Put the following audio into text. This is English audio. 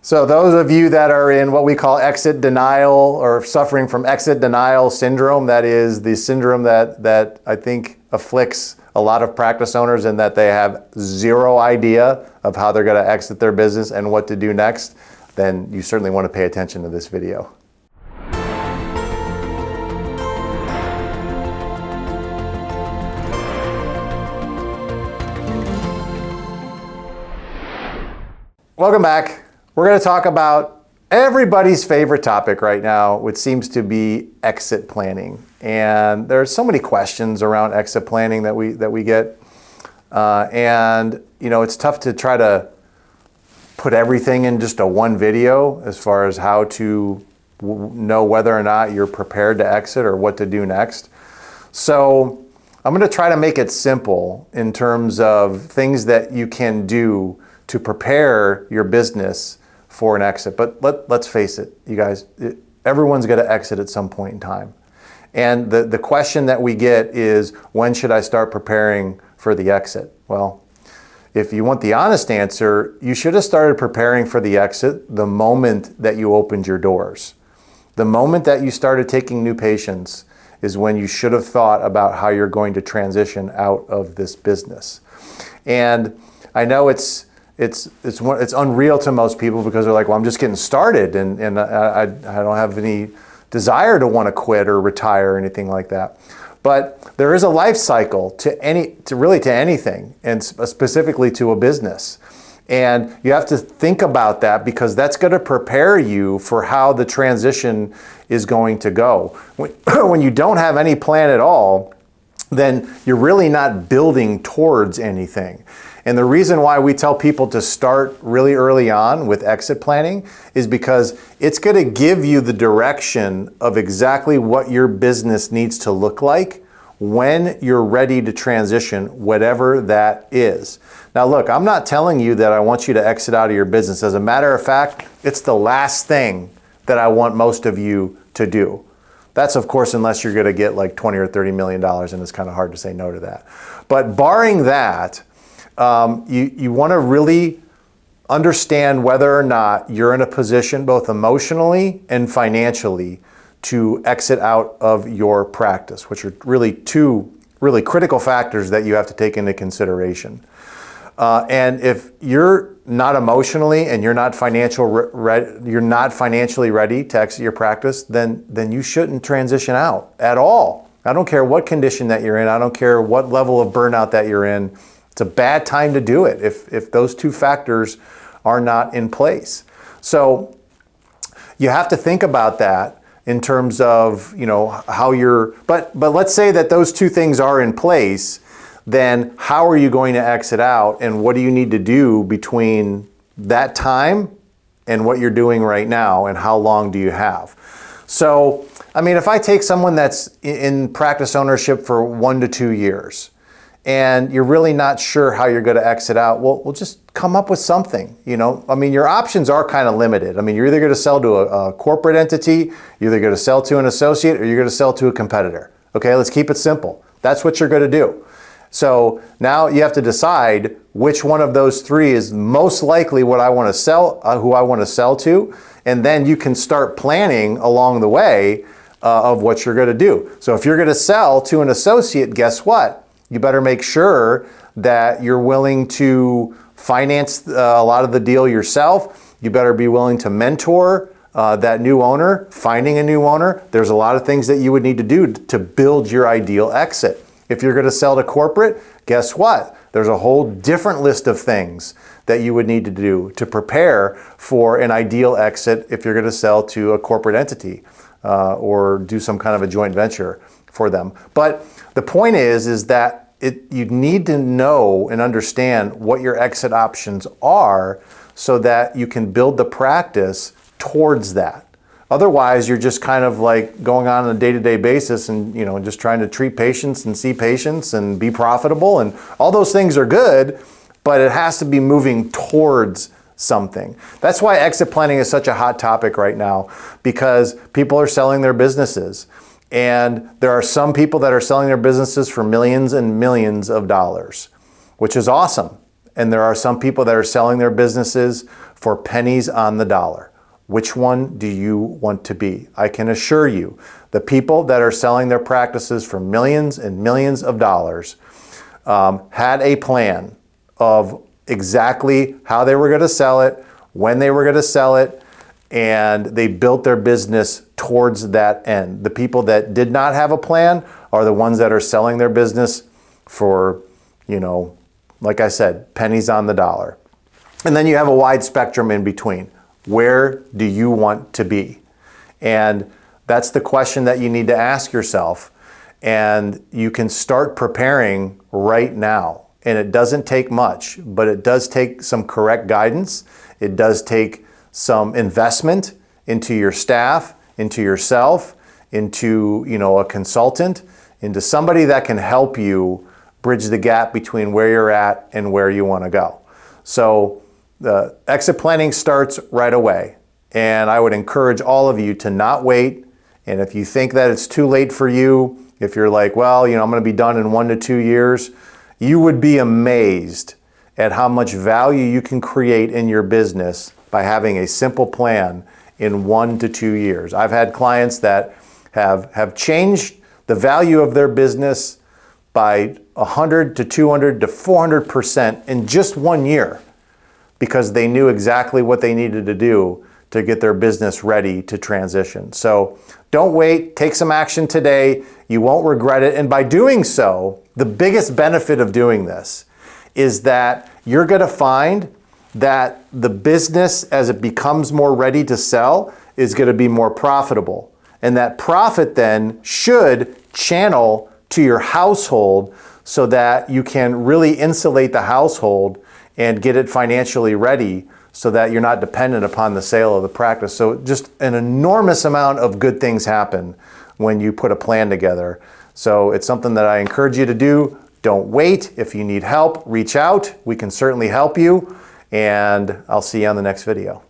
So those of you that are in what we call exit denial or suffering from exit denial syndrome, that is the syndrome that I think afflicts a lot of practice owners, and that they have zero idea of how they're going to exit their business and what to do next, then you certainly want to pay attention to this video. Welcome back. We're going to talk about everybody's favorite topic right now, which seems to be exit planning. And there are so many questions around exit planning that we get. And it's tough to try to put everything in just a one video as far as how to know whether or not you're prepared to exit or what to do next. So I'm going to try to make it simple in terms of things that you can do to prepare your business for an exit. But let's face it, you guys, everyone's going to exit at some point in time. And the question that we get is, when should I start preparing for the exit? Well, if you want the honest answer, you should have started preparing for the exit the moment that you opened your doors. The moment that you started taking new patients is when you should have thought about how you're going to transition out of this business. And I know it's unreal to most people, because they're like, well, I'm just getting started and I don't have any desire to want to quit or retire or anything like that. But there is a life cycle to anything, and specifically to a business. And you have to think about that, because that's going to prepare you for how the transition is going to go. When you don't have any plan at all, then you're really not building towards anything. And the reason why we tell people to start really early on with exit planning is because it's going to give you the direction of exactly what your business needs to look like when you're ready to transition, whatever that is. Now look, I'm not telling you that I want you to exit out of your business. As a matter of fact, it's the last thing that I want most of you to do. That's, of course, unless you're going to get like $20 or $30 million, and it's kind of hard to say no to that. But barring that, you want to really understand whether or not you're in a position, both emotionally and financially, to exit out of your practice, which are really two really critical factors that you have to take into consideration. And if you're not emotionally and you're not financially ready to exit your practice, then you shouldn't transition out at all. I don't care what condition that you're in. I don't care what level of burnout that you're in. It's a bad time to do it if those two factors are not in place. So you have to think about that in terms of, how you're, but let's say that those two things are in place, then how are you going to exit out, and what do you need to do between that time and what you're doing right now, and how long do you have? So, if I take someone that's in practice ownership for 1 to 2 years, and you're really not sure how you're going to exit out, well, we'll just come up with something, your options are kind of limited. You're either going to sell to a corporate entity, you're either going to sell to an associate, or you're going to sell to a competitor. Okay, let's keep it simple. That's what you're going to do. So now you have to decide which one of those three is most likely what I want to sell, who I want to sell to, and then you can start planning along the way of what you're going to do. So if you're going to sell to an associate, guess what? You better make sure that you're willing to finance a lot of the deal yourself. You better be willing to mentor that new owner, finding a new owner. There's a lot of things that you would need to do to build your ideal exit. If you're going to sell to corporate, guess what? There's a whole different list of things that you would need to do to prepare for an ideal exit if you're going to sell to a corporate entity or do some kind of a joint venture for them. But the point is that you need to know and understand what your exit options are so that you can build the practice towards that. Otherwise, you're just kind of like going on a day-to-day basis and just trying to treat patients and see patients and be profitable, and all those things are good, but it has to be moving towards something. That's why exit planning is such a hot topic right now, because people are selling their businesses. And there are some people that are selling their businesses for millions and millions of dollars, which is awesome. and there are some people that are selling their businesses for pennies on the dollar. Which one do you want to be? I can assure you, the people that are selling their practices for millions and millions of dollars had a plan of exactly how they were going to sell it, when they were going to sell it, and they built their business towards that end. The people that did not have a plan are the ones that are selling their business for, like I said, pennies on the dollar. And then you have a wide spectrum in between. Where do you want to be? And that's the question that you need to ask yourself. And you can start preparing right now. And it doesn't take much, but it does take some correct guidance. It does take some investment into your staff, into yourself, into a consultant, into somebody that can help you bridge the gap between where you're at and where you want to go. So the exit planning starts right away. And I would encourage all of you to not wait. And if you think that it's too late for you, if you're like, well, I'm going to be done in 1 to 2 years, you would be amazed at how much value you can create in your business by having a simple plan in 1 to 2 years. I've had clients that have changed the value of their business by 100 to 200 to 400% in just 1 year because they knew exactly what they needed to do to get their business ready to transition. So don't wait, take some action today. You won't regret it. And by doing so, the biggest benefit of doing this is that you're going to find that the business, as it becomes more ready to sell, is going to be more profitable. And that profit then should channel to your household so that you can really insulate the household and get it financially ready so that you're not dependent upon the sale of the practice. So just an enormous amount of good things happen when you put a plan together. So it's something that I encourage you to do. Don't wait. If you need help, reach out. We can certainly help you. And I'll see you on the next video.